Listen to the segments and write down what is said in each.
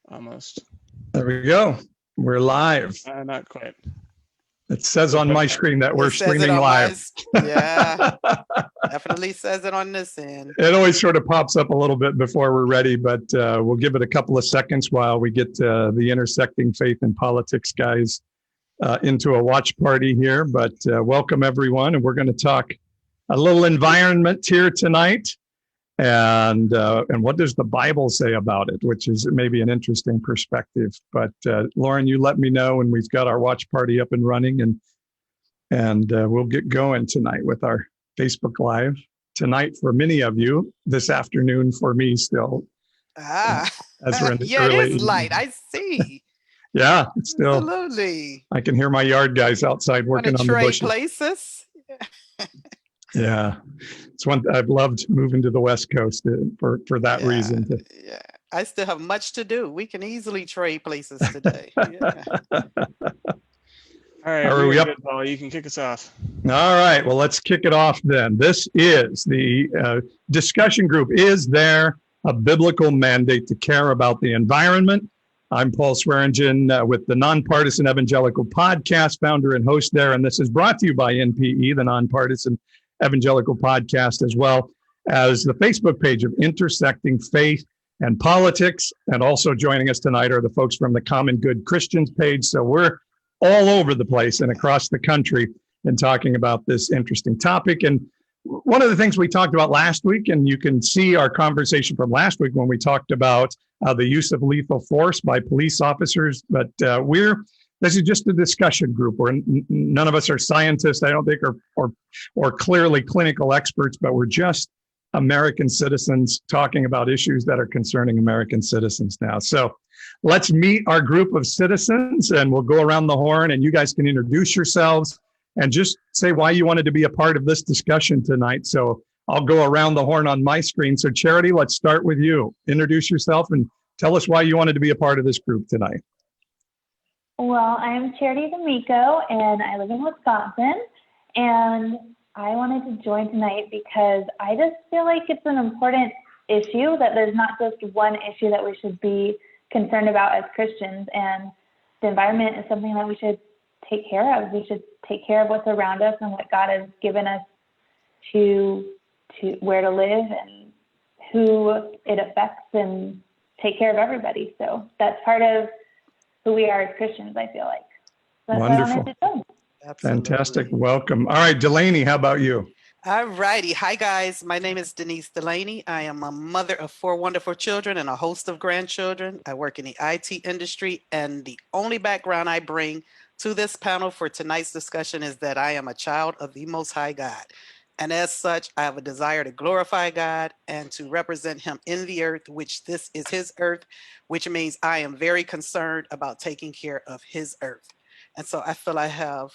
almost. There we go. We're live. Not quite. It says on my screen that we're streaming live. Yeah, definitely says it on this end. It always sort of pops up a little bit before we're ready, but we'll give it a couple of seconds while we get the Intersecting Faith and Politics guys into a watch party here. But welcome everyone, and we're going to talk a little environment here tonight. And what does the Bible say about it, which is maybe an interesting perspective. But Lauren, you let me know when we've got our watch party up and running, and we'll get going tonight with our Facebook Live. Tonight for many of you, this afternoon for me still. As we're in the yeah, early it is light. I see. Yeah, it's still. Absolutely. I can hear my yard guys outside working on the bushes. Places. Yeah, it's one I've loved moving to the West Coast for that reason. Yeah, I still have much to do. We can easily trade places today. Yeah. All right, are we up? Good, Paul. You can kick us off. All right, well, let's kick it off then. This is the discussion group. Is there a biblical mandate to care about the environment? I'm Paul Swearingen with the Nonpartisan Evangelical Podcast, founder and host there, and this is brought to you by NPE, the Nonpartisan Evangelical Podcast, as well as the Facebook page of Intersecting Faith and Politics. And also joining us tonight are the folks from the Common Good Christians page. So we're all over the place and across the country in talking about this interesting topic. And one of the things we talked about last week, and you can see our conversation from last week when we talked about the use of lethal force by police officers, but this is just a discussion group where none of us are scientists, I don't think, or clearly clinical experts, but we're just American citizens talking about issues that are concerning American citizens now. So let's meet our group of citizens, and we'll go around the horn, and you guys can introduce yourselves and just say why you wanted to be a part of this discussion tonight. So I'll go around the horn on my screen. So Charity, let's start with you. Introduce yourself and tell us why you wanted to be a part of this group tonight. Well, I'm Charity D'Amico, and I live in Wisconsin, and I wanted to join tonight because I just feel like it's an important issue, that there's not just one issue that we should be concerned about as Christians, and the environment is something that we should take care of. We should take care of what's around us and what God has given us to where to live and who it affects, and take care of everybody. So that's part of who we are as Christians, I feel like. That's wonderful. Fantastic. Welcome. All right, Delaney, how about you? All righty. Hi, guys. My name is Denise Delaney. I am a mother of 4 wonderful children and a host of grandchildren. I work in the IT industry, and the only background I bring to this panel for tonight's discussion is that I am a child of the Most High God. And as such, I have a desire to glorify God and to represent him in the earth, which this is his earth, which means I am very concerned about taking care of his earth. And so I feel I have,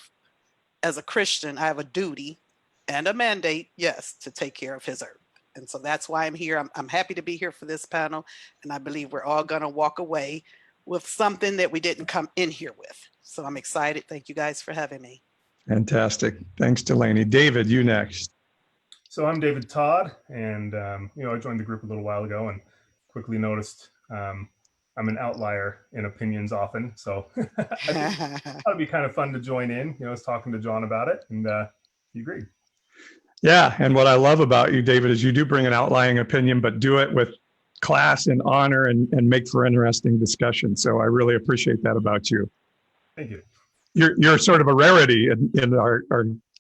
as a Christian, I have a duty and a mandate, yes, to take care of his earth. And so that's why I'm here. I'm happy to be here for this panel. And I believe we're all going to walk away with something that we didn't come in here with. So I'm excited. Thank you guys for having me. Fantastic. Thanks, Delaney. David, you next. So I'm David Todd, and I joined the group a little while ago and quickly noticed I'm an outlier in opinions often. So I thought it'd be kind of fun to join in. I was talking to John about it, and he agreed. Yeah, and what I love about you, David, is you do bring an outlying opinion, but do it with class and honor and make for interesting discussion. So I really appreciate that about you. Thank you. You're sort of a rarity in our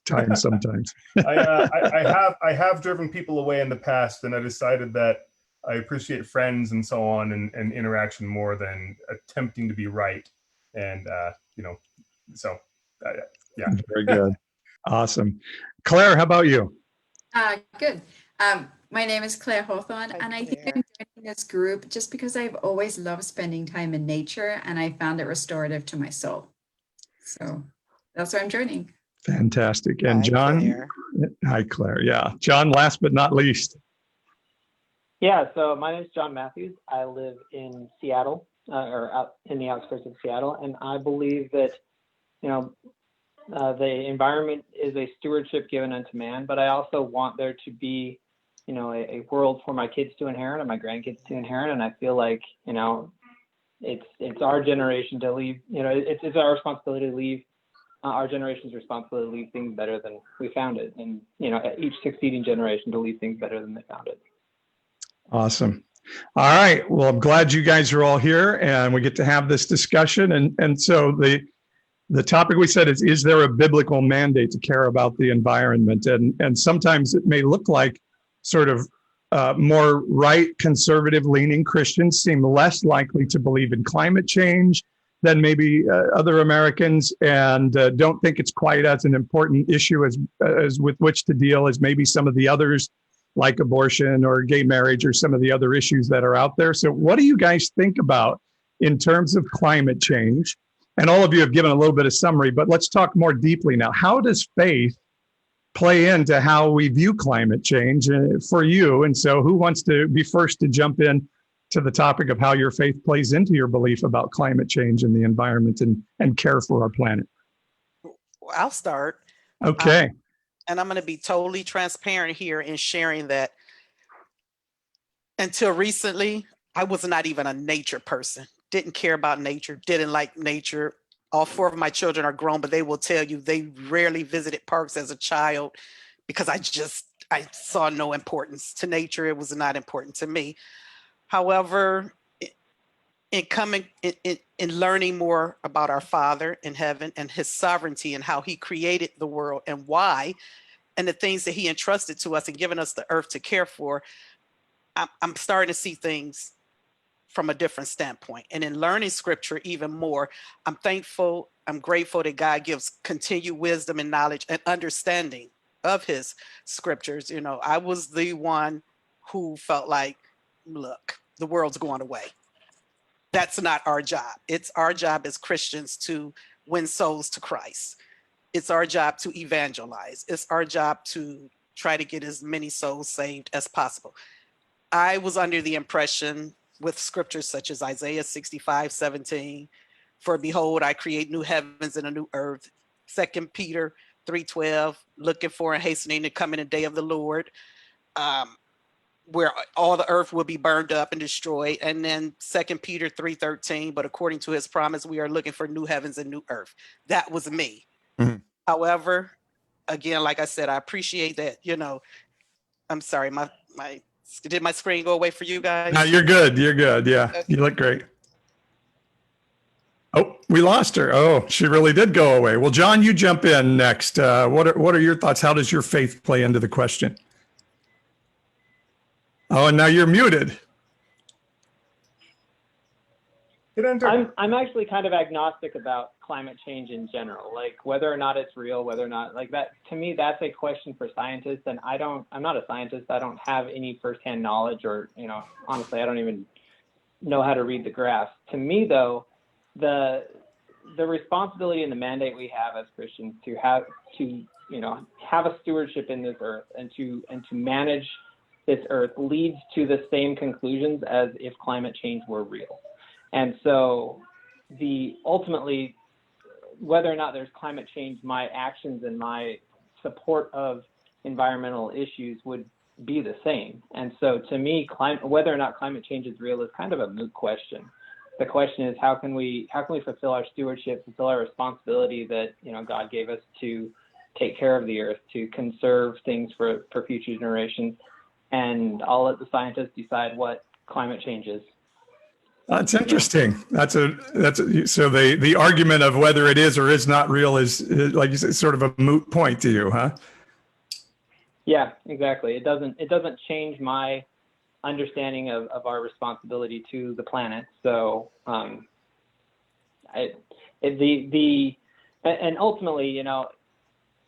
time sometimes. I have driven people away in the past, and I decided that I appreciate friends and so on and interaction more than attempting to be right. And yeah. Very good. Awesome. Claire, how about you? Good. My name is Claire Hawthorne, and I think I'm joining this group just because I've always loved spending time in nature, and I found it restorative to my soul. So that's why I'm joining. Fantastic. And Hi, John? Claire. Hi, Claire. Yeah. John, last but not least. Yeah, so my name is John Matthews. I live in Seattle, or out in the outskirts of Seattle, and I believe that, the environment is a stewardship given unto man, but I also want there to be, a world for my kids to inherit and my grandkids to inherit, and I feel like, it's our generation to leave. You know, it's our responsibility to leave. Our generation's responsibility to leave things better than we found it, and you know, each succeeding generation to leave things better than they found it. Awesome. All right. Well, I'm glad you guys are all here and we get to have this discussion. And so the topic we said is there a biblical mandate to care about the environment? And sometimes it may look like sort of more right, conservative leaning Christians seem less likely to believe in climate change than maybe other Americans, and don't think it's quite as an important issue as with which to deal as maybe some of the others, like abortion or gay marriage or some of the other issues that are out there. So what do you guys think about in terms of climate change? And all of you have given a little bit of summary, but let's talk more deeply now. How does faith play into how we view climate change for you? And so who wants to be first to jump in to the topic of how your faith plays into your belief about climate change and the environment and care for our planet? I'll start. Okay. And I'm going to be totally transparent here in sharing that until recently, I was not even a nature person. Didn't care about nature, didn't like nature. All 4 of my children are grown, but they will tell you they rarely visited parks as a child because I saw no importance to nature. It was not important to me. However, in learning more about our Father in heaven and his sovereignty and how he created the world and why, and the things that he entrusted to us and given us the earth to care for, I'm starting to see things from a different standpoint. And in learning scripture even more, I'm thankful, I'm grateful that God gives continued wisdom and knowledge and understanding of his scriptures. You know, I was the one who felt like, look, the world's going away. That's not our job. It's our job as Christians to win souls to Christ. It's our job to evangelize. It's our job to try to get as many souls saved as possible. I was under the impression with scriptures such as Isaiah 65:17, for behold, I create new heavens and a new earth. 2 Peter 3:12, looking for and hastening to come in the day of the Lord, where all the earth will be burned up and destroyed. And then 2 Peter 3:13, but according to his promise, we are looking for new heavens and new earth. That was me. Mm-hmm. However, again, like I said, I appreciate that, you know, I'm sorry, did my screen go away for you guys? No, you're good. You're good. Yeah, okay. You look great. Oh, we lost her. Oh, she really did go away. Well, John, you jump in next. What are your thoughts? How does your faith play into the question? Oh, and now you're muted. I'm actually kind of agnostic about climate change in general, like whether or not it's real, whether or not like that. To me, that's a question for scientists, and I'm not a scientist. I don't have any firsthand knowledge, or you know, honestly, I don't even know how to read the graphs. To me, though, the responsibility and the mandate we have as Christians to have a stewardship in this earth and to manage this earth leads to the same conclusions as if climate change were real. And so ultimately, whether or not there's climate change, my actions and my support of environmental issues would be the same. And so to me, whether or not climate change is real is kind of a moot question. The question is, how can we fulfill our stewardship, fulfill our responsibility that, you know, God gave us to take care of the earth, to conserve things for future generations. And I'll let the scientists decide what climate change is. That's interesting. So the argument of whether it is or is not real is, like you said, sort of a moot point to you, huh? Yeah, exactly. It doesn't change my understanding of our responsibility to the planet. So, and ultimately, you know,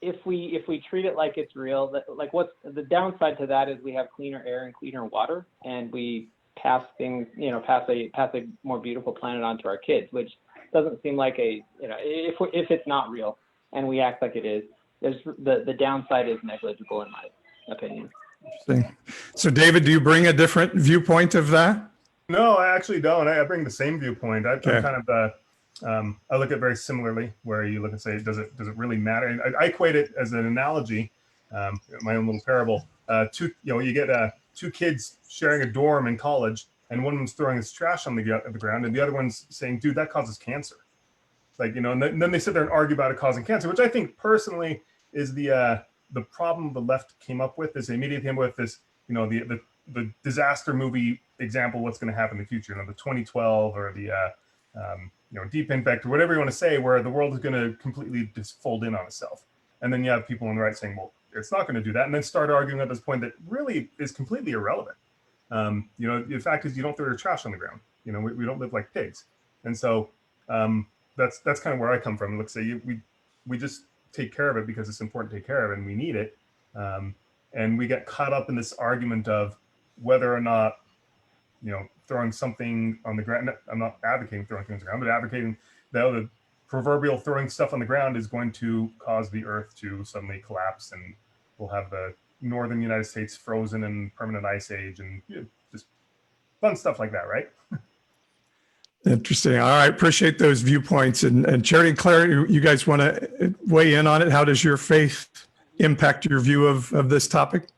if we treat it like it's real, like what's the downside to that is we have cleaner air and cleaner water, and we pass things, you know, pass a more beautiful planet onto our kids, which doesn't seem like if it's not real and we act like it is, the downside is negligible in my opinion. Interesting. So David, do you bring a different viewpoint of that? No, I actually don't. I bring the same viewpoint. I'm kind of I look at it very similarly, where you look and say, does it really matter? I equate it as an analogy, my own little parable. You get two kids sharing a dorm in college, and one of them's throwing his trash on the ground, and the other one's saying, dude, that causes cancer. Like, and then they sit there and argue about it causing cancer, which I think personally is the problem the left came up with, is they immediately came up with this, the disaster movie example, what's going to happen in the future, the 2012 or the Deep Impact or whatever you want to say, where the world is going to completely just fold in on itself. And then you have people on the right saying, well, it's not going to do that, and then start arguing at this point that really is completely irrelevant. The fact is, you don't throw your trash on the ground. We don't live like pigs, and so that's kind of where I come from. Let's say we just take care of it because it's important to take care of, and we need it. And we get caught up in this argument of whether or not, throwing something on the ground. I'm not advocating throwing things on the ground, but advocating that the proverbial throwing stuff on the ground is going to cause the earth to suddenly collapse, and we'll have the northern United States frozen in permanent ice age, and just fun stuff like that, right? Interesting. All right. Appreciate those viewpoints. And Charity and Claire, you guys want to weigh in on it? How does your faith impact your view of this topic?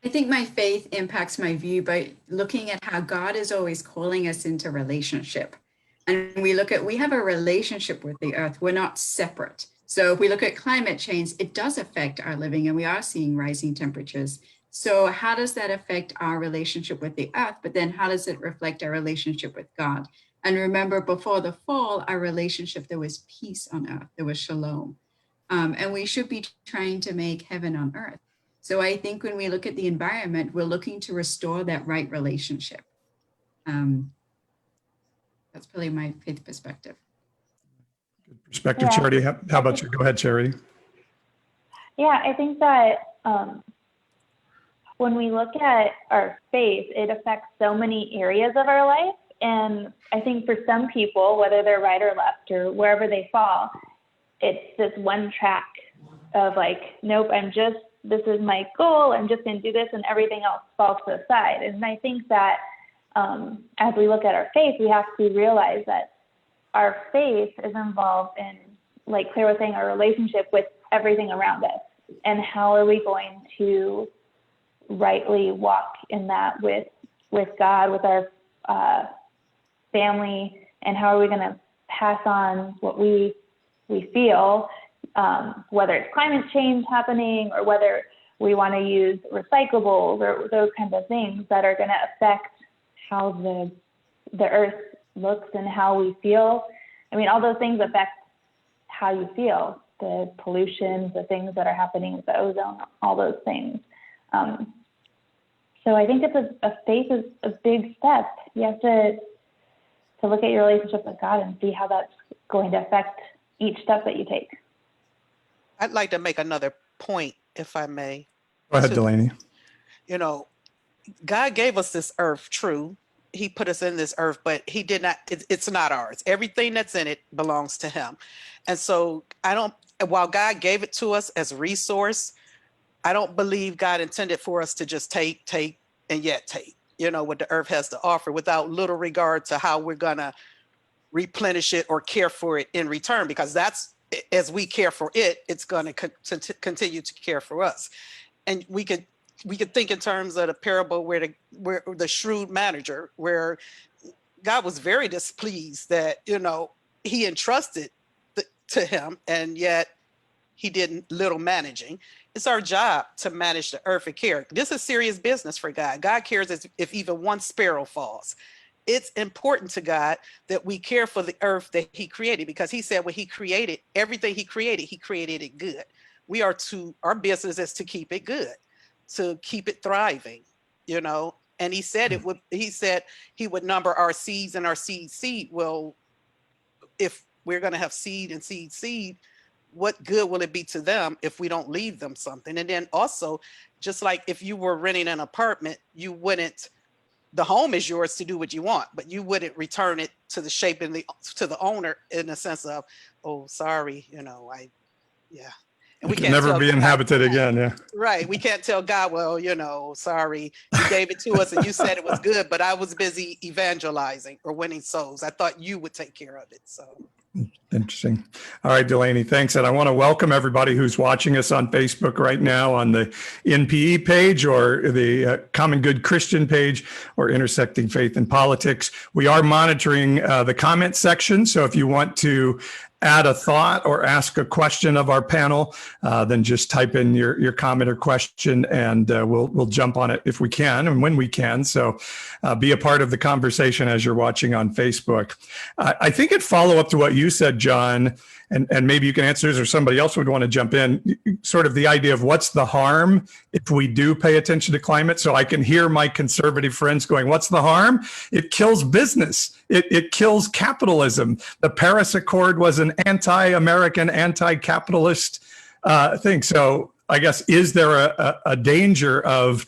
I think my faith impacts my view by looking at how God is always calling us into relationship. And we have a relationship with the earth. We're not separate. So if we look at climate change, it does affect our living, and we are seeing rising temperatures. So how does that affect our relationship with the earth? But then how does it reflect our relationship with God? And remember, before the fall, our relationship, there was peace on earth. There was shalom. And we should be trying to make heaven on earth. So I think when we look at the environment, we're looking to restore that right relationship. That's probably my faith perspective. Good perspective, yeah. Charity. How about you? Go ahead, Charity. Yeah, I think that when we look at our faith, it affects so many areas of our life. And I think for some people, whether they're right or left or wherever they fall, it's this one track of like, nope, this is my goal. I'm just going to do this, and everything else falls to the side. And I think that as we look at our faith, we have to realize that our faith is involved in, like Claire was saying, our relationship with everything around us. And how are we going to rightly walk in that with God, with our family, and how are we going to pass on what we feel, whether it's climate change happening or whether we want to use recyclables or those kinds of things that are going to affect how the earth looks and how we feel. I mean, all those things affect how you feel, the pollution, the things that are happening with the ozone, all those things. So I think a faith is a big step. You have to look at your relationship with God and see how that's going to affect each step that you take. I'd like to make another point, if I may. Go ahead, Delaney. God gave us this earth, true. He put us in this earth, but he did not, it's not ours. Everything that's in it belongs to him. And so while God gave it to us as a resource, I don't believe God intended for us to just take, and yet take, what the earth has to offer without little regard to how we're gonna replenish it or care for it in return, because that's, as we care for it, it's gonna continue to care for us. And we could think in terms of the parable where the shrewd manager, where God was very displeased that, he entrusted to him, and yet he did little managing. It's our job to manage the earth and care. This is serious business for God. God cares if even one sparrow falls. It's important to God that we care for the earth that he created, because he said when he created everything he created it good. Our business is to keep it good, to keep it thriving, and he said he would number our seeds and our seed. Well, if we're going to have seed and seed, what good will it be to them if we don't leave them something? And then also, just like if you were renting an apartment, the home is yours to do what you want, but you wouldn't return it to the shape and to the owner in the sense of, oh, sorry, And we can never be inhabited again. Yeah. Right. We can't tell God, well, sorry, you gave it to us and you said it was good, but I was busy evangelizing or winning souls. I thought you would take care of it. So Interesting. All right, Delaney, thanks. And I want to welcome everybody who's watching us on Facebook right now on the NPE page or the Common Good Christian page or Intersecting Faith and Politics. We are monitoring the comment section. So if you want to add a thought or ask a question of our panel, then just type in your comment or question and we'll jump on it if we can and when we can. So be a part of the conversation as you're watching on Facebook. I think it follow up to what you said, John, and maybe you can answer this or somebody else would want to jump in, sort of the idea of what's the harm if we do pay attention to climate. So I can hear my conservative friends going, what's the harm? It kills business. It kills capitalism. The Paris Accord was an anti-American, anti-capitalist thing. So I guess, is there a danger of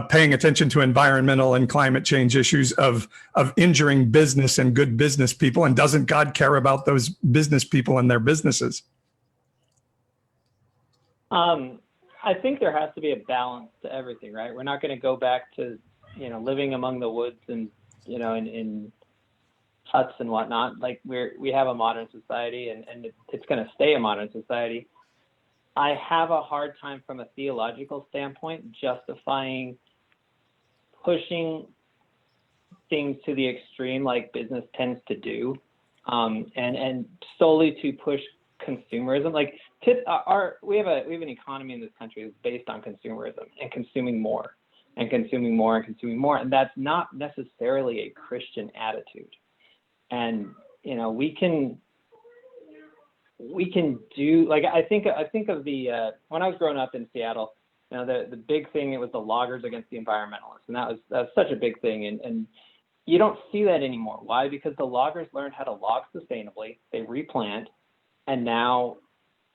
paying attention to environmental and climate change issues, of injuring business and good business people? And doesn't God care about those business people and their businesses? I think there has to be a balance to everything, right? We're not going to go back to, living among the woods and, in huts and whatnot. Like we have a modern society and it's going to stay a modern society. I have a hard time from a theological standpoint justifying pushing things to the extreme like business tends to do, and solely to push consumerism. Like we have an economy in this country that's based on consumerism and consuming more and consuming more and consuming more, and that's not necessarily a Christian attitude. And we can do, like, I think of the when I was growing up in Seattle, the big thing, it was the loggers against the environmentalists, and that was such a big thing, and you don't see that anymore. Why? Because the loggers learned how to log sustainably, they replant, and now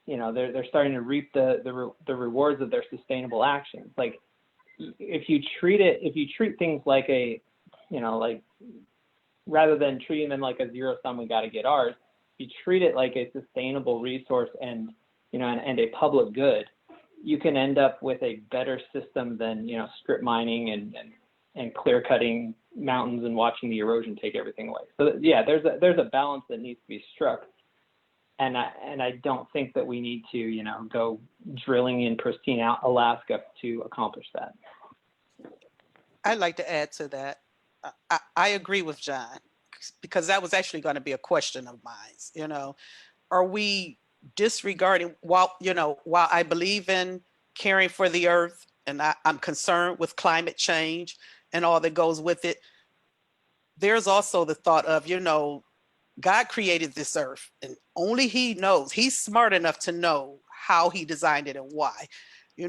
they're starting to reap the rewards of their sustainable actions. Like if you treat things like rather than treating them like a zero sum, we got to get ours, you treat it like a sustainable resource and a public good, you can end up with a better system than strip mining and clear cutting mountains and watching the erosion take everything away. So yeah, there's a balance that needs to be struck, and I don't think that we need to go drilling in pristine Alaska to accomplish that. I'd like to add to that. I agree with John, because that was actually going to be a question of mine. Are we disregarding, while I believe in caring for the earth and I'm concerned with climate change and all that goes with it, there's also the thought of, God created this earth and only he knows. He's smart enough to know how he designed it and why. We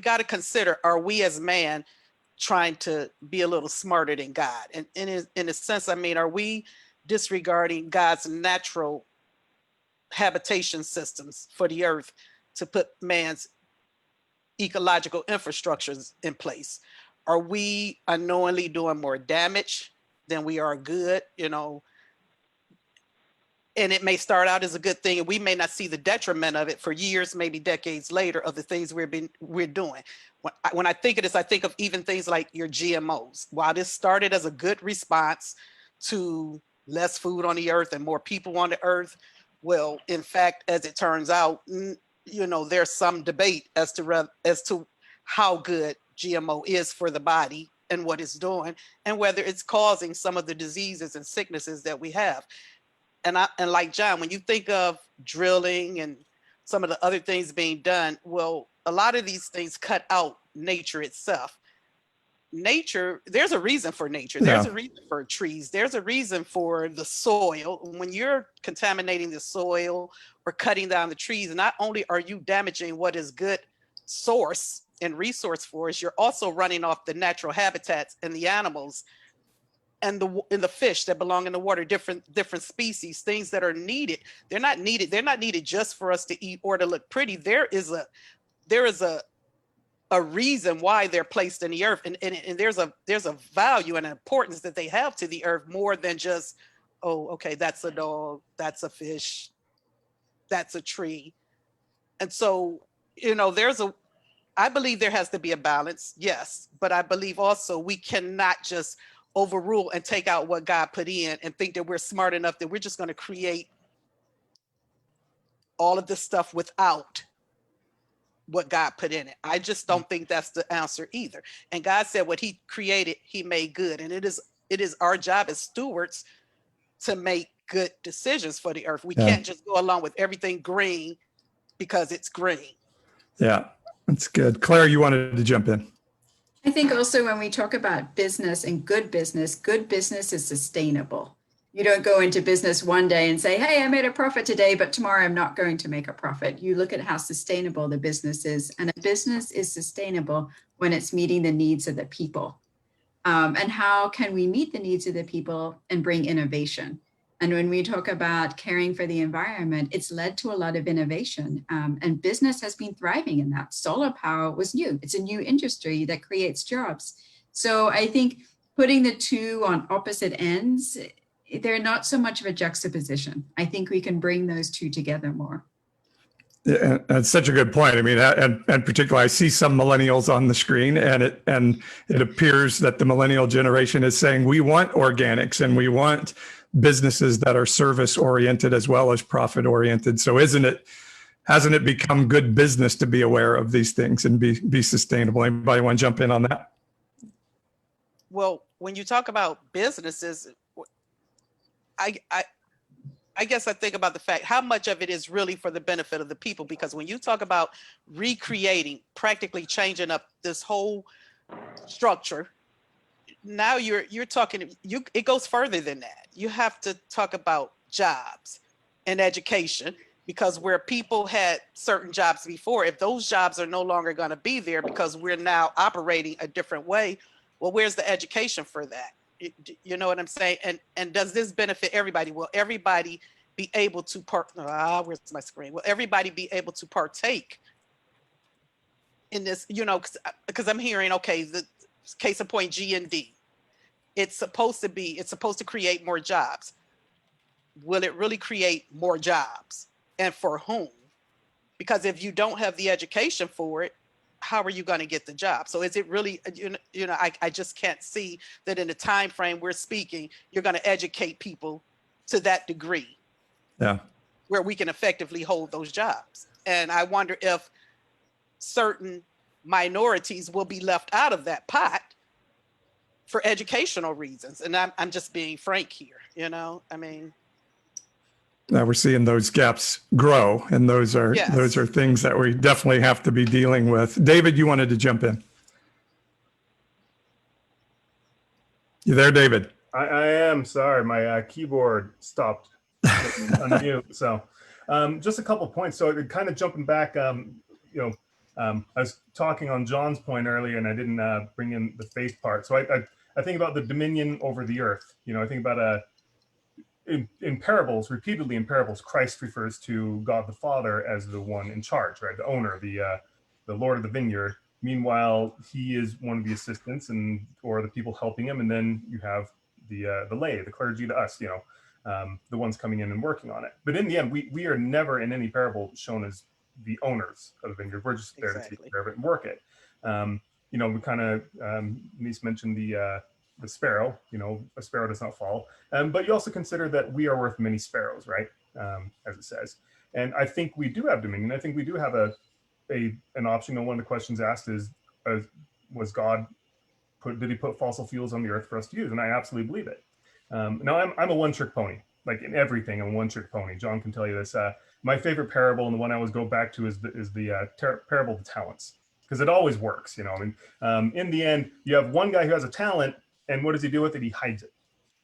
got to consider, are we as man trying to be a little smarter than God? And in a sense, are we disregarding God's natural habitation systems for the earth to put man's ecological infrastructures in place? Are we unknowingly doing more damage than we are good? And it may start out as a good thing, and we may not see the detriment of it for years, maybe decades later, of the things we're doing. When I think of this, I think of even things like your GMOs. While this started as a good response to less food on the earth and more people on the earth, well, in fact, as it turns out, there's some debate as to how good GMO is for the body and what it's doing, and whether it's causing some of the diseases and sicknesses that we have. And like John, when you think of drilling and some of the other things being done, well, a lot of these things cut out nature itself. Nature, there's a reason for nature. There's a reason for trees. There's a reason for the soil. When you're contaminating the soil or cutting down the trees, not only are you damaging what is good source and resource for us, you're also running off the natural habitats and the animals and the fish that belong in the water, different species, things that are needed. They're not needed just for us to eat or to look pretty. There is a reason why they're placed in the earth, and there's a value and an importance that they have to the earth, more than just, oh, okay, that's a dog, that's a fish, that's a tree. And so I believe there has to be a balance, yes, but I believe also we cannot just overrule and take out what God put in and think that we're smart enough that we're just going to create all of this stuff without what God put in it. I just don't think that's the answer either. And God said what he created, he made good. And it is our job as stewards to make good decisions for the earth. We can't just go along with everything green because it's green. Yeah, that's good. Claire, you wanted to jump in. I think also when we talk about business and good business is sustainable. You don't go into business one day and say, hey, I made a profit today, but tomorrow I'm not going to make a profit. You look at how sustainable the business is, and a business is sustainable when it's meeting the needs of the people. And how can we meet the needs of the people and bring innovation? And when we talk about caring for the environment, it's led to a lot of innovation, and business has been thriving in that. Solar power was new. It's a new industry that creates jobs. So I think putting the two on opposite ends, they're not so much of a juxtaposition. I think we can bring those two together more. Yeah, that's such a good point. I mean, and particularly, I see some millennials on the screen, and it appears that the millennial generation is saying we want organics and we want businesses that are service oriented as well as profit oriented. So hasn't it become good business to be aware of these things and be sustainable? Anybody want to jump in on that? Well, when you talk about businesses, I guess I think about the fact how much of it is really for the benefit of the people, because when you talk about recreating, practically changing up this whole structure, now you're talking, it goes further than that. You have to talk about jobs and education, because where people had certain jobs before, if those jobs are no longer going to be there because we're now operating a different way, well, where's the education for that? You know what I'm saying? And does this benefit everybody? Will everybody be able to where's my screen? Will everybody be able to partake in this? You know, because I'm hearing, okay, the case in point, G&D. It's supposed to create more jobs. Will it really create more jobs? And for whom? Because if you don't have the education for it, how are you going to get the job? So is it really, I just can't see that in the time frame we're speaking, you're going to educate people to that degree. Yeah. Where we can effectively hold those jobs. And I wonder if certain minorities will be left out of that pot for educational reasons. And I'm just being frank here, I mean. Now we're seeing those gaps grow, and those are things that we definitely have to be dealing with. David, you wanted to jump in. You there, David? I am sorry, my keyboard stopped unmute. So just a couple of points. So kind of jumping back, I was talking on John's point earlier, and I didn't bring in the faith part. So I think about the dominion over the earth. I think about in parables, repeatedly in parables, Christ refers to God the Father as the one in charge, right? The owner, the Lord of the vineyard. Meanwhile, he is one of the assistants or the people helping him, and then you have the lay, the clergy, to us, the ones coming in and working on it. But in the end, we are never in any parable shown as the owners of the vineyard. We're just there to take care of it and work it. We kind of Denise mentioned the sparrow. A sparrow does not fall, but you also consider that we are worth many sparrows, right? As it says. And I think we do have dominion. I think we do have an option. And one of the questions asked is, was God did he put fossil fuels on the earth for us to use? And I absolutely believe it. Now I'm a one-trick pony. Like in everything, I'm a one-trick pony. John can tell you this. My favorite parable, and the one I always go back to, is the parable of the talents, because it always works. In the end, you have one guy who has a talent, and what does he do with it? He hides it.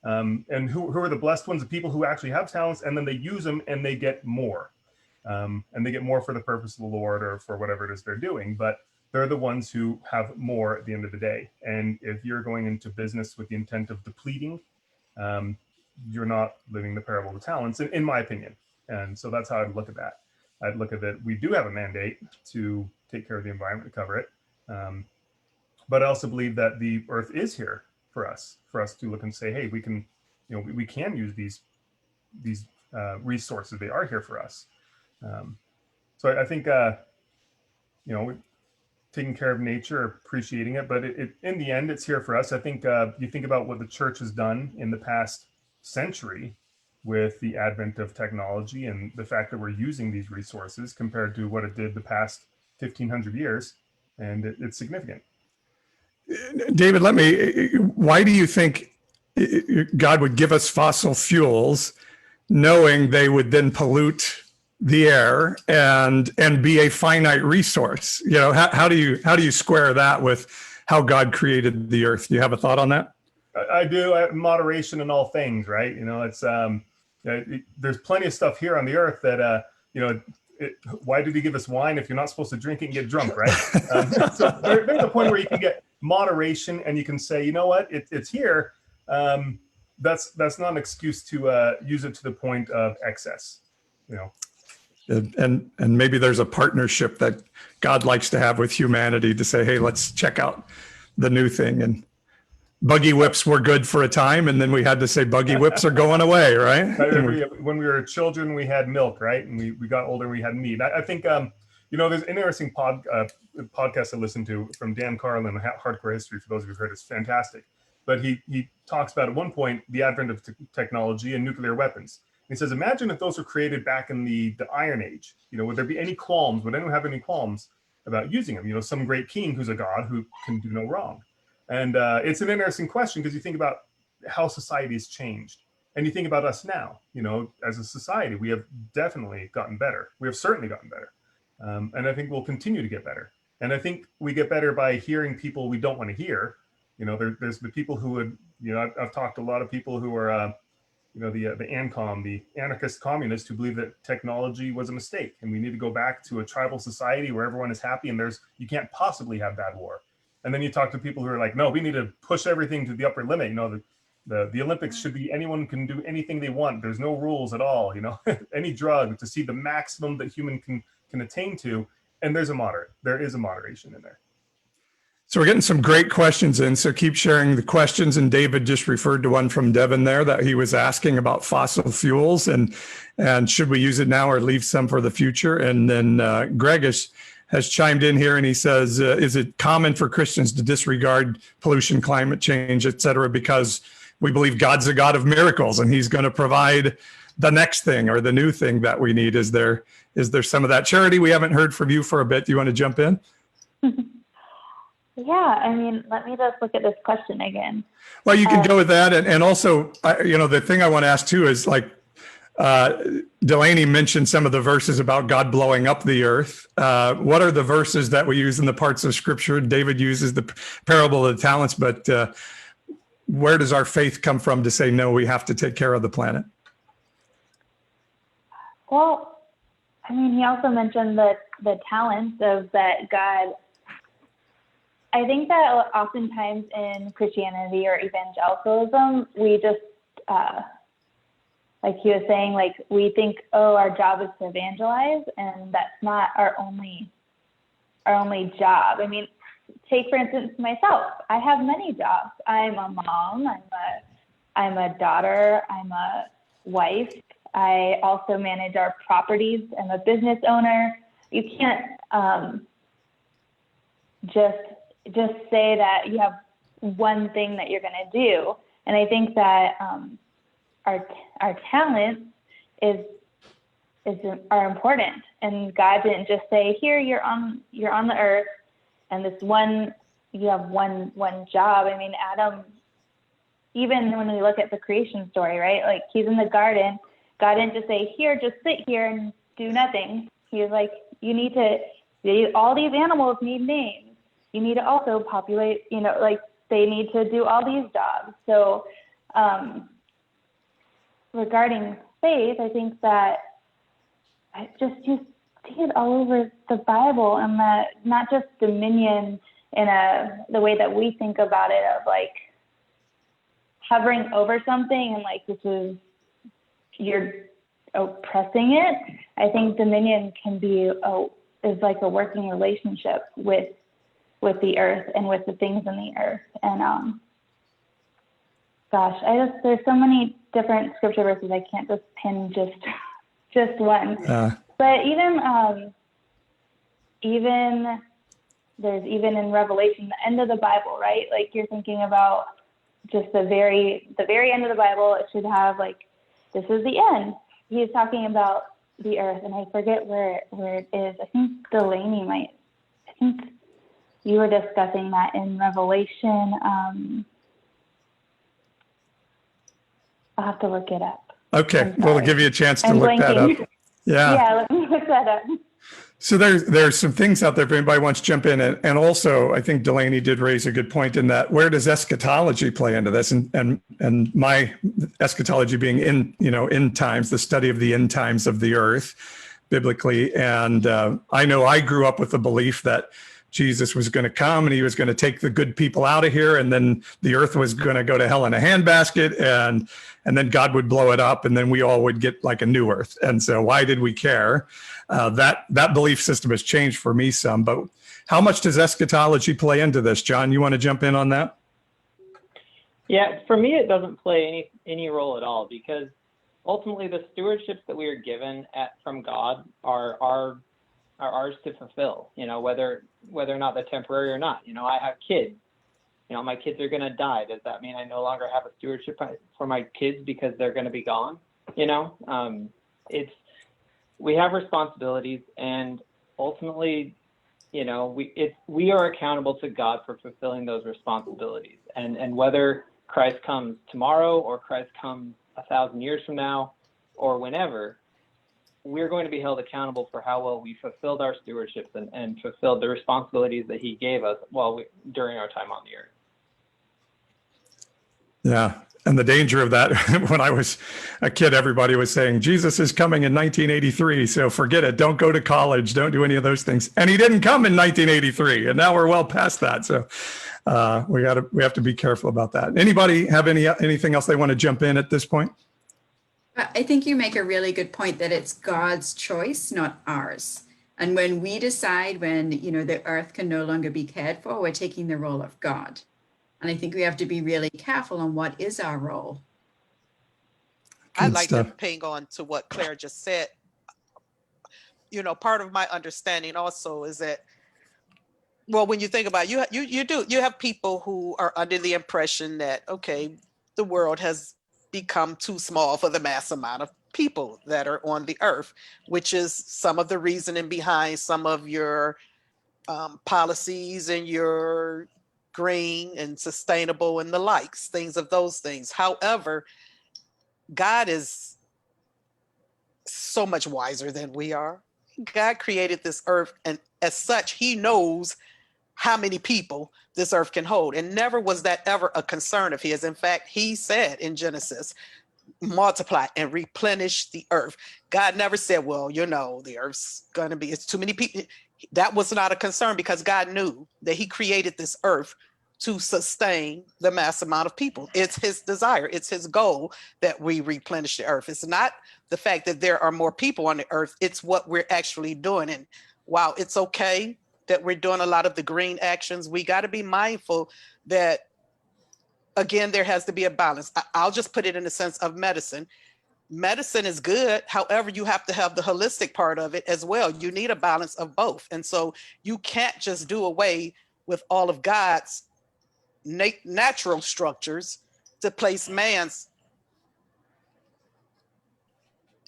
And who are the blessed ones? The people who actually have talents, and then they use them and they get more. And they get more for the purpose of the Lord or for whatever it is they're doing. But they're the ones who have more at the end of the day. And if you're going into business with the intent of depleting, you're not living the parable of the talents, in my opinion. And so that's how I'd look at that. I'd look at that. We do have a mandate to take care of the environment, to cover it. But I also believe that the earth is here for us to look and say, hey, we can, we can use these resources. They are here for us. So I think, taking care of nature, appreciating it, but in the end, it's here for us. I think you think about what the church has done in the past century with the advent of technology and the fact that we're using these resources compared to what it did the past 1,500 years, and it's significant. David, why do you think God would give us fossil fuels knowing they would then pollute the air and be a finite resource? You know, how do you square that with how God created the earth? Do you have a thought on that? I do. Moderation in all things, right? You know, it's there's plenty of stuff here on the earth that you know. Why did he give us wine if you're not supposed to drink it and get drunk, right? So there's a point where you can get moderation and you can say, you know what, it's here. That's not an excuse to use it to the point of excess, you know. And maybe there's a partnership that God likes to have with humanity to say, hey, let's check out the new thing. And buggy whips were good for a time, and then we had to say buggy whips are going away, right? When we were children, we had milk, right? And we got older, we had meat. I think, you know, there's an interesting podcast I listened to from Dan Carlin, Hardcore History, for those of you who've heard, it's fantastic. But he talks about, at one point, the advent of technology and nuclear weapons. And he says, imagine if those were created back in the Iron Age. You know, would there be any qualms? Would anyone have any qualms about using them? You know, some great king who's a god who can do no wrong. And it's an interesting question because you think about how society has changed, and you think about us now. You know, as a society, we have definitely gotten better. We have certainly gotten better, and I think we'll continue to get better. And I think we get better by hearing people we don't want to hear. You know, there's the people who would, you know, I've talked to a lot of people who are, you know, the ANCOM, the anarchist communists, who believe that technology was a mistake, and we need to go back to a tribal society where everyone is happy and you can't possibly have bad war. And then you talk to people who are like, no, we need to push everything to the upper limit. You know, the Olympics should be, anyone can do anything they want. There's no rules at all. You know, any drug to see the maximum that human can attain to. And there is a moderation in there. So we're getting some great questions in. So keep sharing the questions. And David just referred to one from Devin there that he was asking about fossil fuels and should we use it now or leave some for the future? And then Greg has chimed in here and he says, is it common for Christians to disregard pollution, climate change, et cetera, because we believe God's a God of miracles and he's going to provide the next thing or the new thing that we need? Is there some of that? Charity, we haven't heard from you for a bit. Do you want to jump in? Yeah, I mean, let me just look at this question again. Well, you can go with that. And also, you know, the thing I want to ask too is, like, Delaney mentioned some of the verses about God blowing up the earth. What are the verses that we use in the parts of Scripture? David uses the parable of the talents, but where does our faith come from to say, no, we have to take care of the planet? Well, I mean, he also mentioned the talents of that God. I think that oftentimes in Christianity or evangelicalism, we just, like he was saying, like we think, oh, our job is to evangelize, and that's not our only job. I mean, take for instance myself. I have many jobs. I'm a mom. I'm a daughter. I'm a wife. I also manage our properties. I'm a business owner. You can't just say that you have one thing that you're going to do. And I think that our talents are important. And God didn't just say, here, you're on the earth, and you have one job. I mean, Adam, even when we look at the creation story, right? Like, he's in the garden. God didn't just say, here, just sit here and do nothing. He was like, all these animals need names. You need to also populate, you know, like they need to do all these jobs. So regarding faith, I think that you see it all over the Bible, and that not just dominion in the way that we think about it, of like hovering over something and like you're oppressing it. I think dominion can be is like a working relationship with the earth and with the things in the earth. And there's so many different scripture verses. I can't just pin just one. But even there's even in Revelation, the end of the Bible, right? Like you're thinking about just the very end of the Bible. It should have like, this is the end. He's talking about the earth, and I forget where it is. I think Delaney might. I think you were discussing that in Revelation. I'll have to look it up. Okay, we'll give you a chance to I'm look that blanking. up. Yeah. Yeah, let me look that up. So there's some things out there if anybody wants to jump in. And also, I think Delaney did raise a good point in that, where does eschatology play into this? And my eschatology being end times, the study of the end times of the earth biblically. And I know I grew up with the belief that Jesus was going to come and he was going to take the good people out of here, and then the earth was going to go to hell in a handbasket, and then God would blow it up, and then we all would get like a new earth. And so why did we care? That belief system has changed for me some, but how much does eschatology play into this? John, you want to jump in on that? Yeah, for me, it doesn't play any role at all, because ultimately the stewardships that we are given from God are ours to fulfill, whether or not they're temporary or not. I have kids, my kids are going to die. Does that mean I no longer have a stewardship for my kids because they're going to be gone? We have responsibilities, and ultimately, we are accountable to God for fulfilling those responsibilities. And whether Christ comes tomorrow or Christ comes 1,000 years from now or whenever, we're going to be held accountable for how well we fulfilled our stewardships and fulfilled the responsibilities that he gave us during our time on the earth. Yeah. And the danger of that, when I was a kid, everybody was saying, Jesus is coming in 1983. So forget it. Don't go to college. Don't do any of those things. And he didn't come in 1983. And now we're well past that. So we have to be careful about that. Anybody have anything else they want to jump in at this point? I think you make a really good point that it's God's choice, not ours. And when we decide when, the earth can no longer be cared for, we're taking the role of God. And I think we have to be really careful on what is our role. I'd like to ping on to what Claire just said. Part of my understanding also is that, well, when you think about it, you have people who are under the impression that, okay, the world has become too small for the mass amount of people that are on the earth, which is some of the reasoning behind some of your policies and your green and sustainable and the likes, things of those things. However, God is so much wiser than we are. God created this earth, and as such, he knows how many people this earth can hold. And never was that ever a concern of his. In fact, he said in Genesis, multiply and replenish the earth. God never said, well, the earth's going to be, it's too many people. That was not a concern, because God knew that he created this earth to sustain the mass amount of people. It's his desire. It's his goal that we replenish the earth. It's not the fact that there are more people on the earth. It's what we're actually doing. And while it's okay that we're doing a lot of the green actions, we got to be mindful that, again, there has to be a balance. I'll just put it in the sense of medicine. Medicine is good. However, you have to have the holistic part of it as well. You need a balance of both. And so you can't just do away with all of God's natural structures to place man's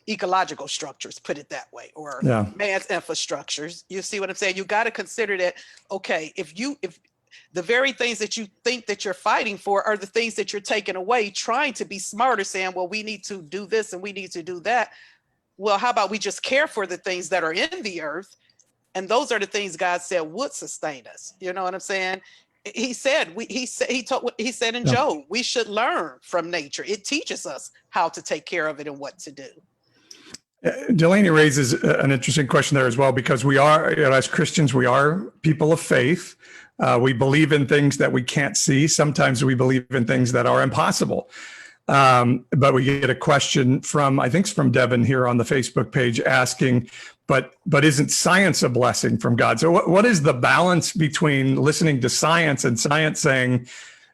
ecological structures, put it that way, or man's infrastructures. You see what I'm saying? You got to consider that, okay, if the very things that you think that you're fighting for are the things that you're taking away, trying to be smarter, saying, well, we need to do this and we need to do that. Well, how about we just care for the things that are in the earth? And those are the things God said would sustain us. You know what I'm saying? He said, he said in Job, we should learn from nature. It teaches us how to take care of it and what to do. Delaney raises an interesting question there as well, because we are, as Christians, we are people of faith. We believe in things that we can't see. Sometimes we believe in things that are impossible. But we get a question from, I think it's from Devin here on the Facebook page, asking, but isn't science a blessing from God? So what is the balance between listening to science and science saying,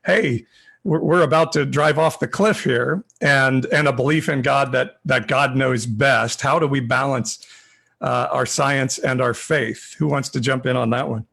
hey, we're about to drive off the cliff here, and a belief in God that God knows best? How do we balance our science and our faith? Who wants to jump in on that one?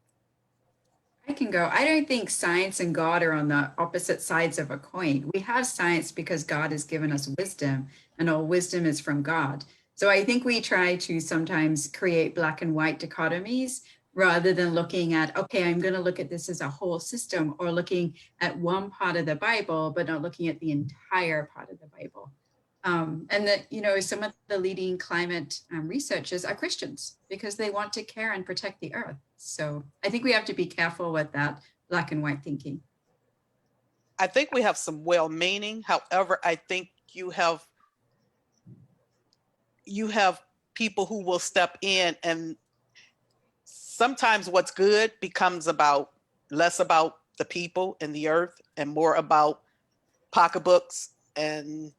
can go. I don't think science and God are on the opposite sides of a coin. We have science because God has given us wisdom, and all wisdom is from God. So I think we try to sometimes create black and white dichotomies rather than looking at, okay, I'm going to look at this as a whole system, or looking at one part of the Bible, but not looking at the entire part of the Bible. And that, you know, some of the leading climate researchers are Christians because they want to care and protect the earth. So I think we have to be careful with that black and white thinking. I think we have some well-meaning. However, I think you have people who will step in, and sometimes what's good becomes less about the people and the earth and more about pocketbooks and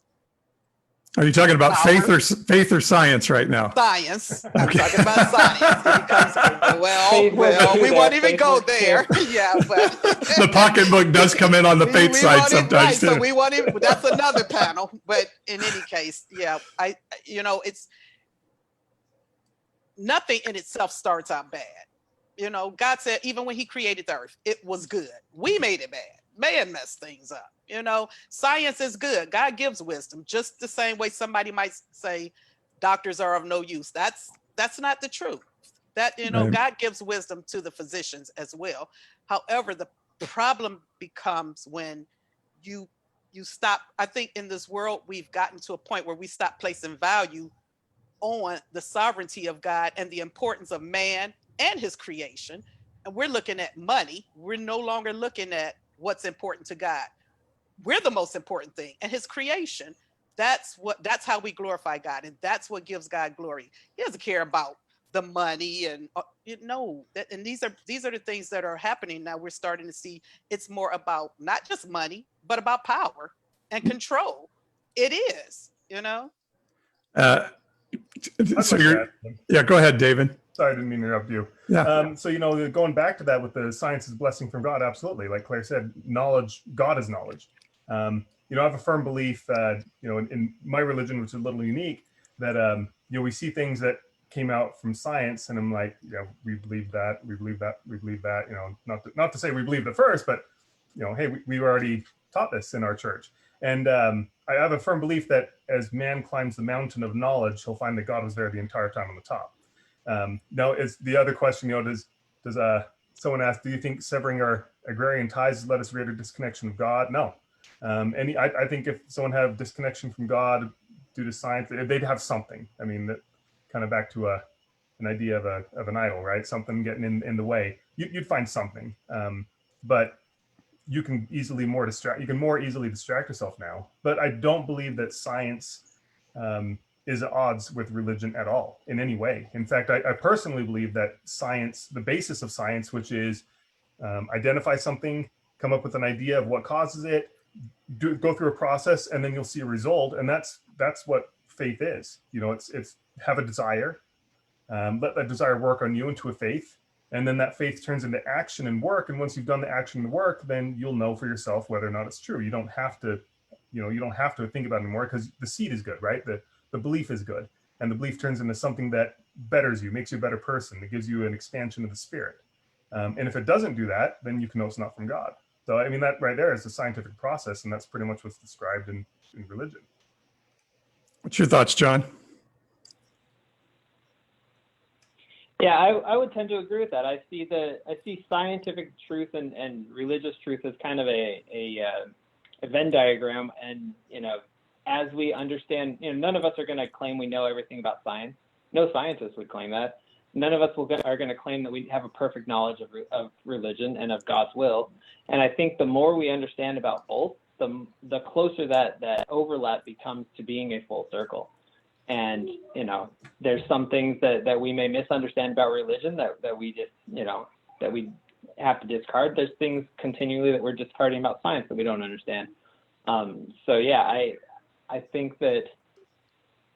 Are you talking about power. faith or science right now? Science. I'm talking about science. It becomes, we won't even go there. Yeah, but The pocketbook does come in on the faith side won't even- sometimes right, too. So we want to. That's another panel. But in any case, yeah, it's nothing in itself starts out bad. You know, God said even when He created the earth, it was good. We made it bad. Man messed things up. You know, science is good. God gives wisdom, just the same way somebody might say doctors are of no use. That's not the truth. That, you know, Right. God gives wisdom to the physicians as well. However, the problem becomes when you stop. I think in this world, we've gotten to a point where we stop placing value on the sovereignty of God and the importance of man and his creation. And we're looking at money. We're no longer looking at what's important to God. We're the most important thing, and his creation. That's how we glorify God, and that's what gives God glory. He doesn't care about the money and and these are the things that are happening now. We're starting to see it's more about not just money, but about power and control. It is, you know. Uh, I'd so like to you're, add something. yeah, go ahead, David. Sorry, I didn't mean to interrupt you. Yeah. So, you know, going back to that with the science is blessing from God, absolutely. Like Claire said, knowledge, God is knowledge. You know, I have a firm belief, you know, in my religion, which is a little unique, that, you know, we see things that came out from science, and I'm like, yeah, we believe that, we believe that, we believe that, you know, not to say we believed it first, but, you know, hey, we already taught this in our church. And I have a firm belief that as man climbs the mountain of knowledge, he'll find that God was there the entire time on the top. Now, is the other question, you know, does someone ask, do you think severing our agrarian ties has led us greater disconnection of God? No. I think if someone had a disconnection from God due to science, they'd have something. I mean, that kind of back to an idea of an idol, right? Something getting in the way. You'd find something, but you can more easily distract yourself now. But I don't believe that science is at odds with religion at all in any way. In fact, I personally believe that science, the basis of science, which is identify something, come up with an idea of what causes it, go through a process, and then you'll see a result. And that's what faith is. You know, it's have a desire, let that desire work on you into a faith, and then that faith turns into action and work. And once you've done the action and the work, then you'll know for yourself whether or not it's true. You don't have to think about it anymore, because the seed is good, right? The belief is good, and the belief turns into something that betters you, makes you a better person. It gives you an expansion of the spirit. And if it doesn't do that, then you can know it's not from God. So, I mean, that right there is a scientific process, and that's pretty much what's described in religion. What's your thoughts, John? Yeah, I would tend to agree with that. I see scientific truth and religious truth as kind of a Venn diagram, and you know, as we understand, you know, none of us are going to claim we know everything about science. No scientist would claim that. None of us are going to claim that we have a perfect knowledge of religion and of God's will. And I think the more we understand about both, the closer that overlap becomes to being a full circle. And, you know, there's some things that we may misunderstand about religion that we just, you know, that we have to discard. There's things continually that we're discarding about science that we don't understand. So yeah, I think that,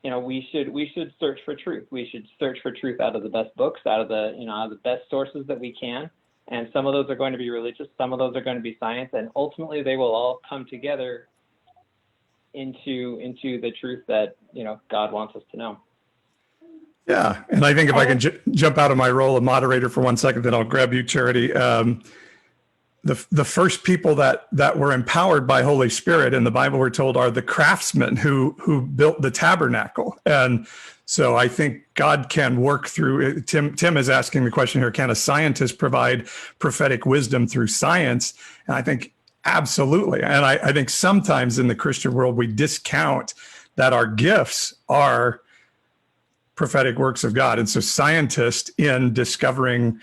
you know, we should search for truth. We should search for truth out of the best books, out of the best sources that we can. And some of those are going to be religious, some of those are going to be science, and ultimately they will all come together into the truth that, you know, God wants us to know. Yeah, and I think if I can jump out of my role of moderator for 1 second, then I'll grab you, Charity. the first people that were empowered by Holy Spirit in the Bible, we're told, are the craftsmen who built the tabernacle. And so I think God can work through. Tim is asking the question here: can a scientist provide prophetic wisdom through science? And I think absolutely. And I think sometimes in the Christian world we discount that our gifts are prophetic works of God. And so scientists, in discovering,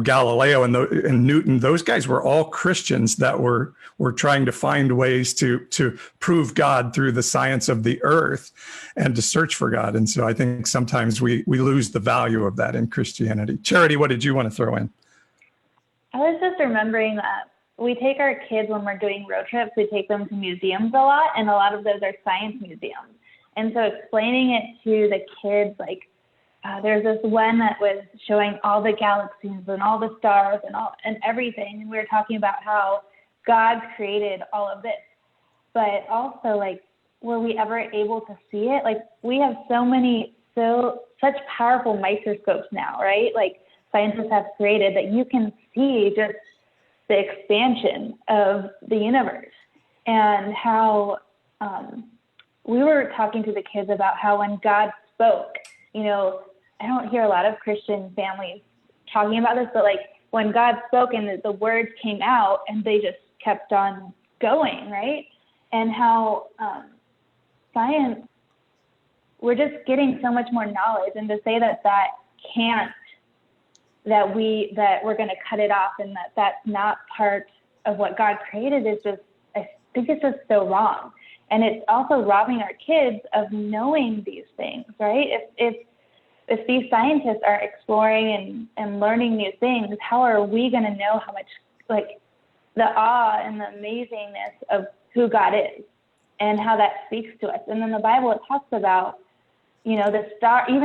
Galileo and Newton, those guys were all Christians that were trying to find ways to prove God through the science of the earth and to search for God. And so I think sometimes we lose the value of that in Christianity. Charity, what did you want to throw in? I was just remembering that we take our kids when we're doing road trips, we take them to museums a lot, and a lot of those are science museums. And so explaining it to the kids, like there's this one that was showing all the galaxies and all the stars and everything. And we were talking about how God created all of this. But also, like, were we ever able to see it? Like, we have such powerful microscopes now, right? Like, scientists have created that you can see just the expansion of the universe, and how we were talking to the kids about how when God spoke, I don't hear a lot of Christian families talking about this, but like when God spoke and the words came out and they just kept on going, right? And how science, we're just getting so much more knowledge, and to say that we're going to cut it off and that's not part of what God created is just, I think it's just so wrong. And it's also robbing our kids of knowing these things, right? If these scientists are exploring and learning new things, how are we going to know how much, like, the awe and the amazingness of who God is and how that speaks to us? And in the Bible, it talks about, even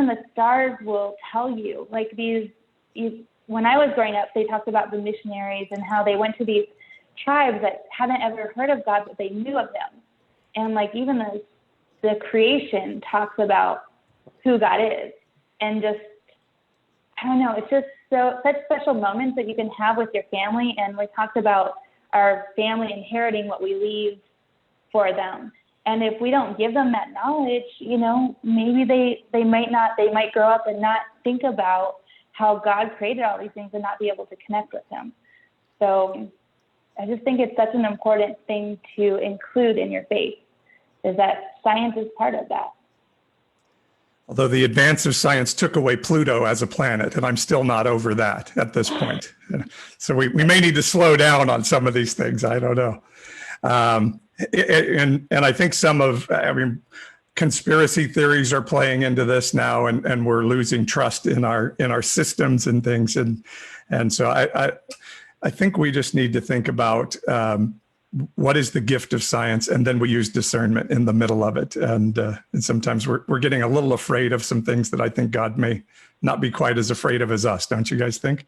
the stars will tell you, like when I was growing up, they talked about the missionaries and how they went to these tribes that hadn't ever heard of God, but they knew of them. And like even the creation talks about who God is. And just, I don't know, it's just such special moments that you can have with your family. And we talked about our family inheriting what we leave for them. And if we don't give them that knowledge, maybe they might grow up and not think about how God created all these things and not be able to connect with him. So I just think it's such an important thing to include in your faith, is that science is part of that. Although the advance of science took away Pluto as a planet, and I'm still not over that at this point. So we may need to slow down on some of these things. I don't know. And I think conspiracy theories are playing into this now, and we're losing trust in our systems and things. And so I think we just need to think about what is the gift of science, and then we use discernment in the middle of it. And sometimes we're getting a little afraid of some things that I think God may not be quite as afraid of as us. Don't you guys think?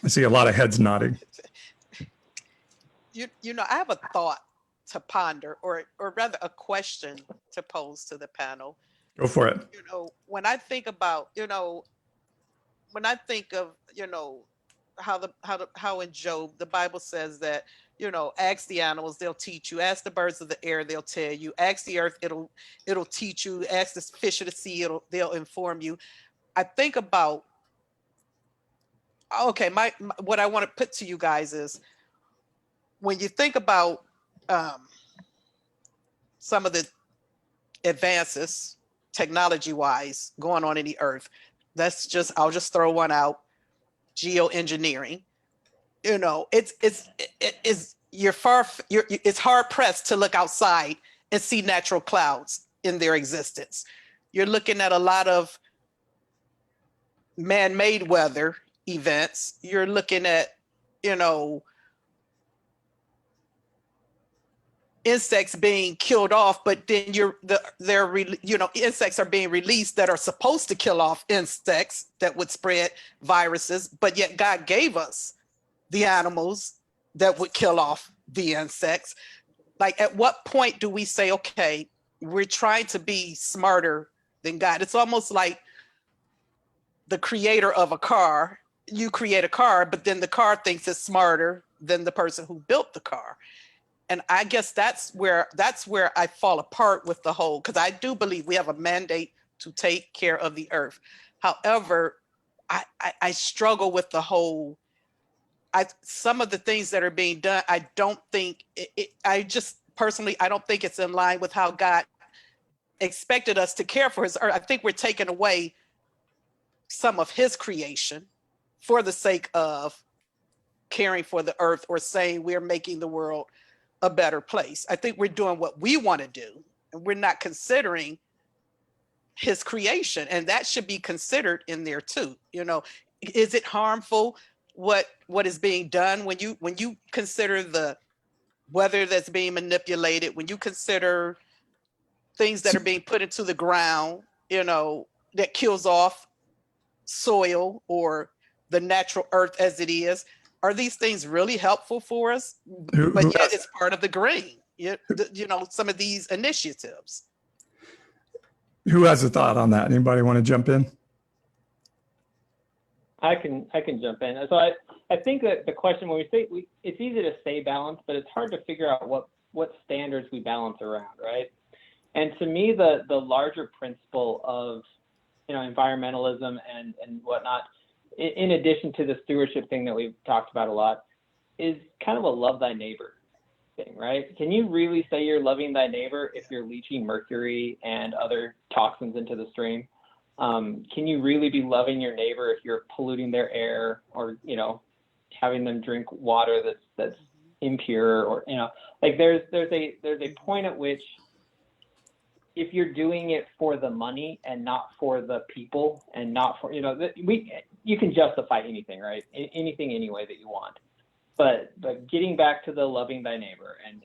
I see a lot of heads nodding. I have a thought to ponder, or rather a question to pose to the panel. Go for it. When I think about, how in Job the Bible says that, ask the animals, they'll teach you. Ask the birds of the air, they'll tell you. Ask the earth, it'll teach you. Ask the fish of the sea, they'll inform you. I think about, okay, what I want to put to you guys is, when you think about some of the advances technology-wise going on in the earth, I'll just throw one out. Geoengineering, it's hard pressed to look outside and see natural clouds in their existence. You're looking at a lot of man-made weather events. You're looking at, insects being killed off, but then insects are being released that are supposed to kill off insects that would spread viruses, but yet God gave us the animals that would kill off the insects. Like, at what point do we say, okay, we're trying to be smarter than God? It's almost like the creator of a car, you create a car, but then the car thinks it's smarter than the person who built the car. And I guess that's where I fall apart with the whole, because I do believe we have a mandate to take care of the earth. However, I struggle with the whole, some of the things that are being done, I don't think, I just personally, I don't think it's in line with how God expected us to care for his earth. I think we're taking away some of his creation for the sake of caring for the earth or saying we're making the world a better place. I think we're doing what we want to do and we're not considering his creation, and that should be considered in there too. You know, is it harmful what is being done when you consider the weather that's being manipulated, when you consider things that are being put into the ground, you know, that kills off soil or the natural earth as it is? Are these things really helpful for us? But yet it's part of the grain, you know, some of these initiatives. Who has a thought on that? Anybody want to jump in? I can jump in. So I think that the question, when we say, it's easy to say balance, but it's hard to figure out what standards we balance around, right? And to me, the larger principle of, you know, environmentalism and whatnot, in addition to the stewardship thing that we've talked about a lot, is kind of a love thy neighbor thing, right? Can you really say you're loving thy neighbor if you're leaching mercury and other toxins into the stream? Can you really be loving your neighbor if you're polluting their air, or, you know, having them drink water that's impure, or, you know, like there's a point at which, if you're doing it for the money and not for the people, and not for, you know, you can justify anything, right? Anything, any way that you want. But getting back to the loving thy neighbor and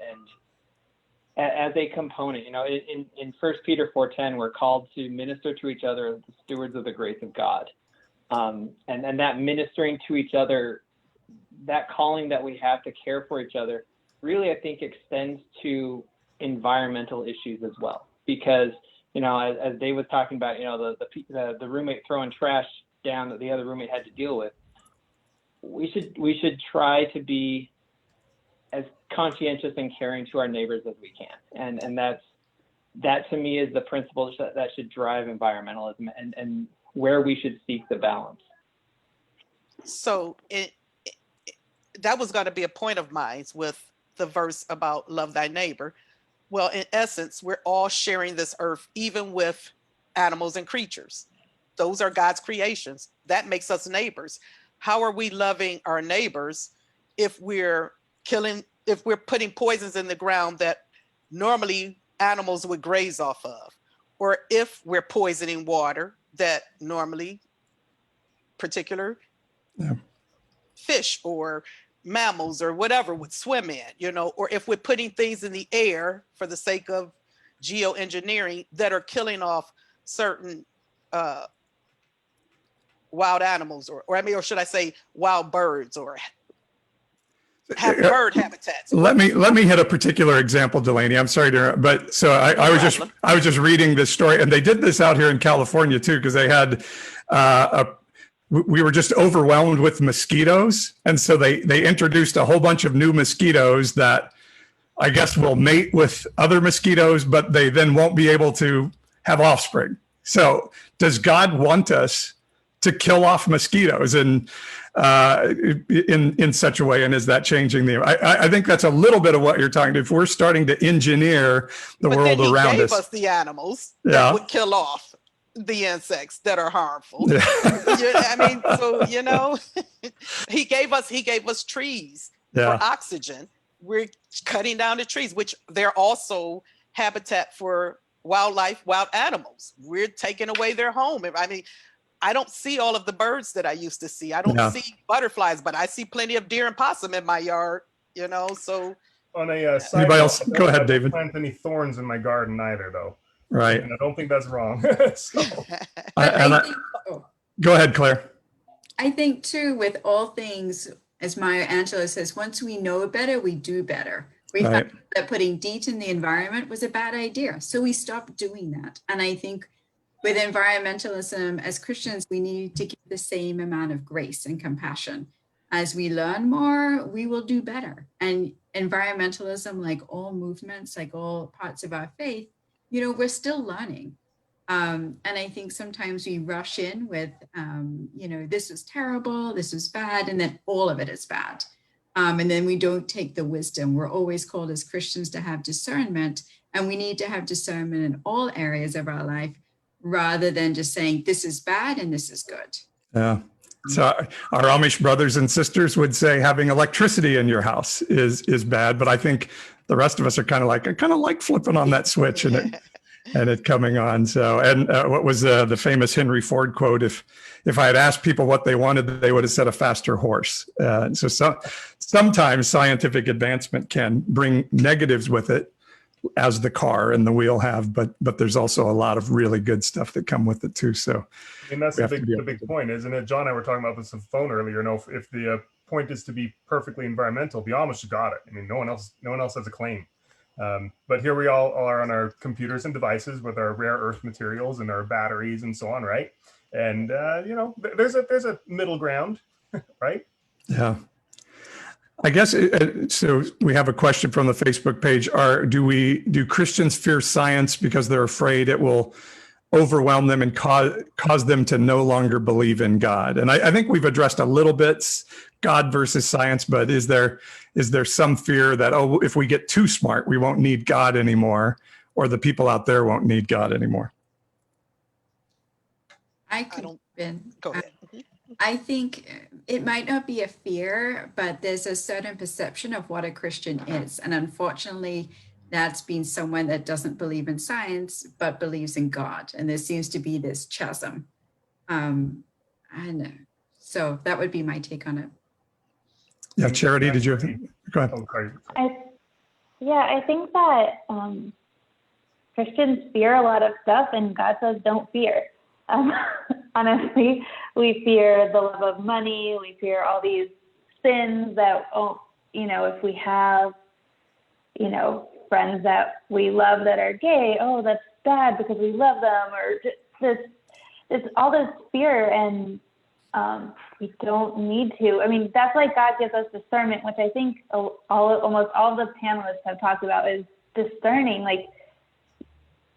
as a component, you know, in 1 Peter 4:10, we're called to minister to each other as the stewards of the grace of God. And that ministering to each other, that calling that we have to care for each other, really, I think, extends to environmental issues as well. Because, you know, as Dave was talking about, you know, the roommate throwing trash down that the other roommate had to deal with, we should try to be as conscientious and caring to our neighbors as we can. And that to me is the principle that should drive environmentalism and where we should seek the balance. So that was going to be a point of mine with the verse about love thy neighbor. Well, in essence, we're all sharing this earth, even with animals and creatures. Those are God's creations. That makes us neighbors. How are we loving our neighbors if we're putting poisons in the ground that normally animals would graze off of? Or if we're poisoning water that normally particular fish or mammals or whatever would swim in, you know, or if we're putting things in the air for the sake of geoengineering that are killing off certain wild animals, or should I say wild birds, or bird habitats. Let me hit a particular example, Delaney. I'm sorry to, but so I was just reading this story, and they did this out here in California too, because they had we were just overwhelmed with mosquitoes, and so they introduced a whole bunch of new mosquitoes that I guess will mate with other mosquitoes, but they then won't be able to have offspring. So does God want us to kill off mosquitoes in such a way, and is that changing the? I think that's a little bit of what you're talking to. If we're starting to engineer the world around us, He gave us the animals that would kill off the insects that are harmful. Yeah. I mean, so, you know, he gave us trees for oxygen. We're cutting down the trees, which they're also habitat for wildlife, wild animals. We're taking away their home. I mean, I don't see all of the birds that I used to see. I don't see butterflies, but I see plenty of deer and possum in my yard, you know, so. On a side Anybody note, else? Go ahead, David. I don't plant any thorns in my garden either, though. Right. And I don't think that's wrong. So. Go ahead, Claire. I think too, with all things, as Maya Angelou says, once we know better, we do better. We found that putting DEET in the environment was a bad idea. So we stopped doing that. And I think with environmentalism, as Christians, we need to give the same amount of grace and compassion. As we learn more, we will do better. And environmentalism, like all movements, like all parts of our faith, you know, we're still learning. And I think sometimes we rush in with, you know, this was terrible, this was bad, and then all of it is bad. And then we don't take the wisdom. We're always called as Christians to have discernment, and we need to have discernment in all areas of our life, rather than just saying this is bad and this is good. Yeah. So our Amish brothers and sisters would say having electricity in your house is bad, but I think the rest of us are kind of like, I kind of like flipping on that switch and it coming on. So, and what was the famous Henry Ford quote? If I had asked people what they wanted, they would have said a faster horse. So sometimes scientific advancement can bring negatives with it, as the car and the wheel have, but there's also a lot of really good stuff that come with it too. So I mean, that's the big point, isn't it? John and I were talking about this on the phone earlier. You know, if the point is to be perfectly environmental, the Amish got it. I mean, no one else has a claim. But here we all are on our computers and devices with our rare earth materials and our batteries and so on, right? And you know, there's a middle ground, right? Yeah. I guess, so we have a question from the Facebook page. Do Christians fear science because they're afraid it will overwhelm them and cause them to no longer believe in God? And I think we've addressed a little bit God versus science, but is there some fear that, oh, if we get too smart, we won't need God anymore, or the people out there won't need God anymore? Go ahead. I think it might not be a fear, but there's a certain perception of what a Christian is. And unfortunately, that's been someone that doesn't believe in science, but believes in God. And there seems to be this chasm. And so that would be my take on it. Yeah, Charity, did you? Go ahead. I think that Christians fear a lot of stuff, and God says don't fear. Honestly, we fear the love of money. We fear all these sins that, you know, if we have, you know, friends that we love that are gay, oh, that's bad because we love them, or just this all this fear, and we don't need to. I mean, that's why God gives us discernment, which I think almost all the panelists have talked about is discerning. Like,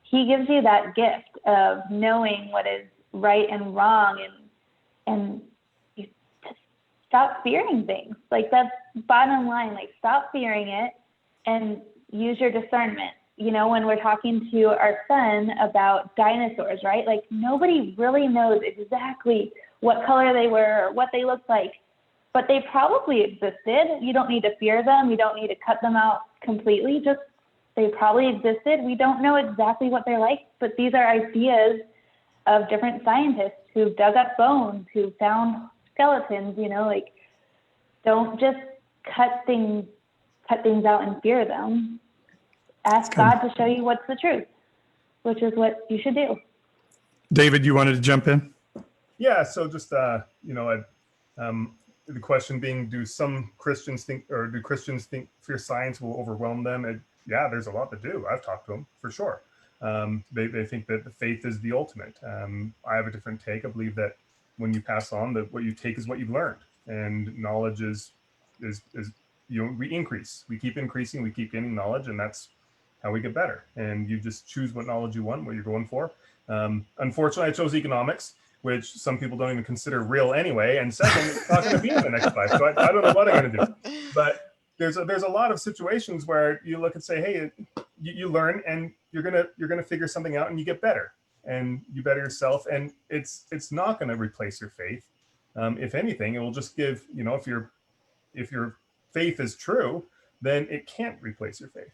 He gives you that gift of knowing what is right and wrong, and you just stop fearing things. Like, that's bottom line. Like, stop fearing it and use your discernment. You know, when we're talking to our son about dinosaurs, right? Like, nobody really knows exactly what color they were or what they looked like, but they probably existed. You don't need to fear them. You don't need to cut them out completely. Just, they probably existed. We don't know exactly what they're like, but these are ideas of different scientists who dug up bones, who found skeletons. You know, like, don't just cut things out and fear them. Ask God to show you what's the truth, which is what you should do. David, you wanted to jump in? Yeah. So just you know, the question being, do Christians think fear science will overwhelm them? Yeah, there's a lot to do. I've talked to them for sure. They think that the faith is the ultimate. I have a different take. I believe that when you pass on, that what you take is what you've learned, and knowledge is you know, we increase, we keep increasing, we keep gaining knowledge, and that's how we get better. And you just choose what knowledge you want, what you're going for. Unfortunately, I chose economics, which some people don't even consider real anyway. And second, it's not going to be in the next life. So I don't know what I'm going to do. But there's a lot of situations where you look and say, hey, you learn, and you're gonna figure something out, and you get better, and you better yourself. And it's not going to replace your faith. If anything, it will just give, you know, if your faith is true, then it can't replace your faith.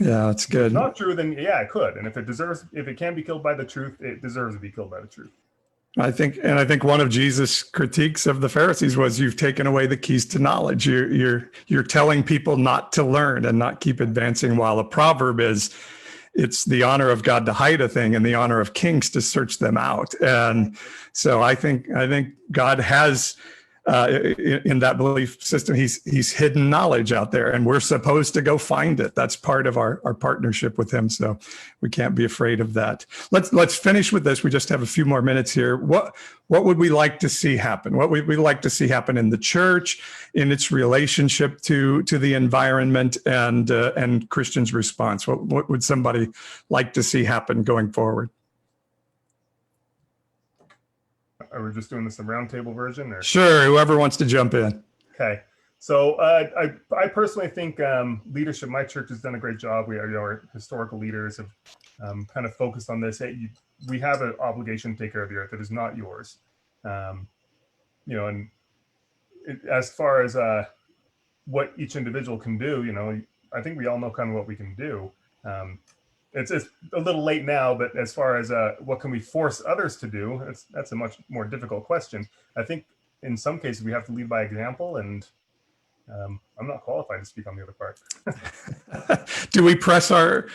Yeah, that's good. If it's not true, then yeah, it could. And if it can be killed by the truth, it deserves to be killed by the truth. I think one of Jesus' critiques of the Pharisees was, you've taken away the keys to knowledge. You're telling people not to learn and not keep advancing, while a proverb is, it's the honor of God to hide a thing and the honor of kings to search them out. And so I think God has in that belief system. He's hidden knowledge out there, and we're supposed to go find it. That's part of our partnership with him. So we can't be afraid of that. Let's finish with this. We just have a few more minutes here. What would we like to see happen? What would we like to see happen in the church, in its relationship to the environment, and Christians' response? What would somebody like to see happen going forward? Are we just doing this in roundtable version, or? Sure, whoever wants to jump in. Okay. So I personally think leadership, my church has done a great job. Our historical leaders have kind of focused on this. Hey, we have an obligation to take care of the earth. It is not yours. And as far as what each individual can do, I think we all know kind of what we can do. It's a little late now, but as far as what can we force others to do, that's a much more difficult question. I think in some cases we have to lead by example, and I'm not qualified to speak on the other part. Do we press our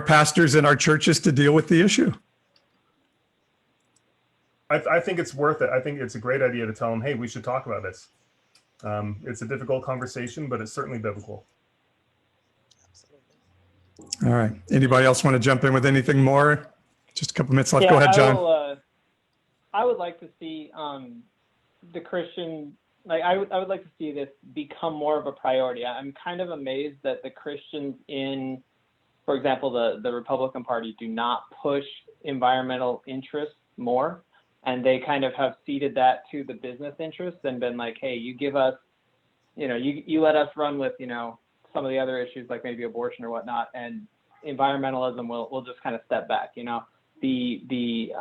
pastors in our churches to deal with the issue? I think it's worth it. I think it's a great idea to tell them, hey, we should talk about this. It's a difficult conversation, but it's certainly biblical. All right. Anybody else want to jump in with anything more? Just a couple minutes left. Go ahead, John. I would like to see the Christian, I would like to see this become more of a priority. I'm kind of amazed that the Christians in, for example, the Republican Party do not push environmental interests more. And they kind of have ceded that to the business interests and been like, hey, you give us, you let us run with, some of the other issues like maybe abortion or whatnot, and environmentalism will just kind of step back. The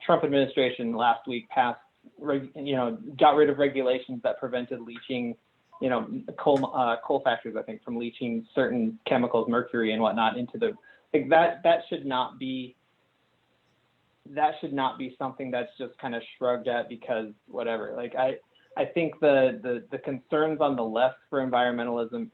Trump administration last week passed, got rid of regulations that prevented leaching, coal factories, I think, from leaching certain chemicals, mercury and whatnot, into the, like that should not be something that's just kind of shrugged at because whatever. Like I think the concerns on the left for environmentalism,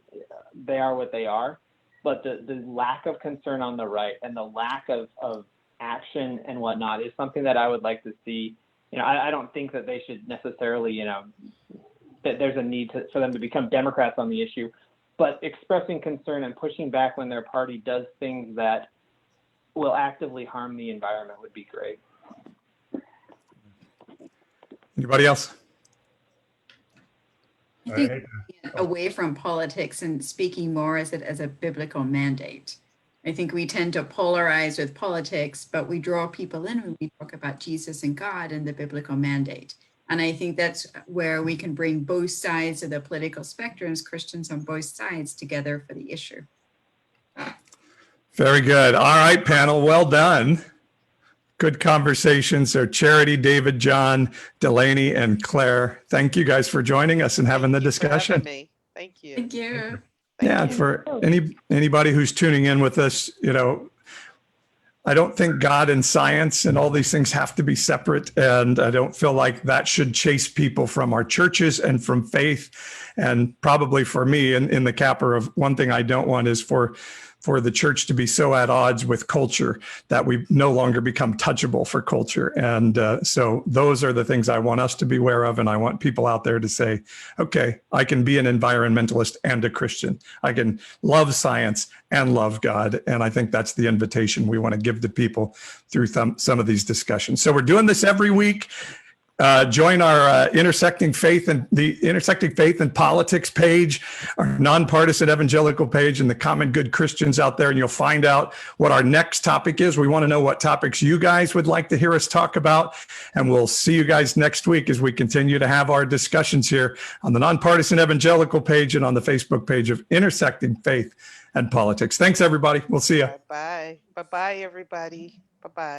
they are what they are, but the lack of concern on the right and the lack of action and whatnot is something that I would like to see. I don't think that they should necessarily, that there's a need for them to become Democrats on the issue, but expressing concern and pushing back when their party does things that will actively harm the environment would be great. Anybody else? I think away from politics and speaking more as a biblical mandate. I think we tend to polarize with politics, but we draw people in when we talk about Jesus and God and the biblical mandate. And I think that's where we can bring both sides of the political spectrums, Christians on both sides, together for the issue. Very good. All right, panel, well done. Good conversation. So Charity, David, John, Delaney, and Claire, thank you guys for joining us and having the discussion. Thank you. Thank you. Yeah, for anybody who's tuning in with us, I don't think God and science and all these things have to be separate. And I don't feel like that should chase people from our churches and from faith. And probably for me, in the capper of one thing I don't want is for the church to be so at odds with culture that we no longer become touchable for culture. And so those are the things I want us to be aware of. And I want people out there to say, okay, I can be an environmentalist and a Christian. I can love science and love God. And I think that's the invitation we want to give to people through some of these discussions. So we're doing this every week. Join our Intersecting Faith and Politics page, our nonpartisan evangelical page, and the Common Good Christians out there, and you'll find out what our next topic is. We want to know what topics you guys would like to hear us talk about, and we'll see you guys next week as we continue to have our discussions here on the nonpartisan evangelical page and on the Facebook page of Intersecting Faith and Politics. Thanks, everybody. We'll see you. Bye-bye. Bye-bye, everybody. Bye-bye.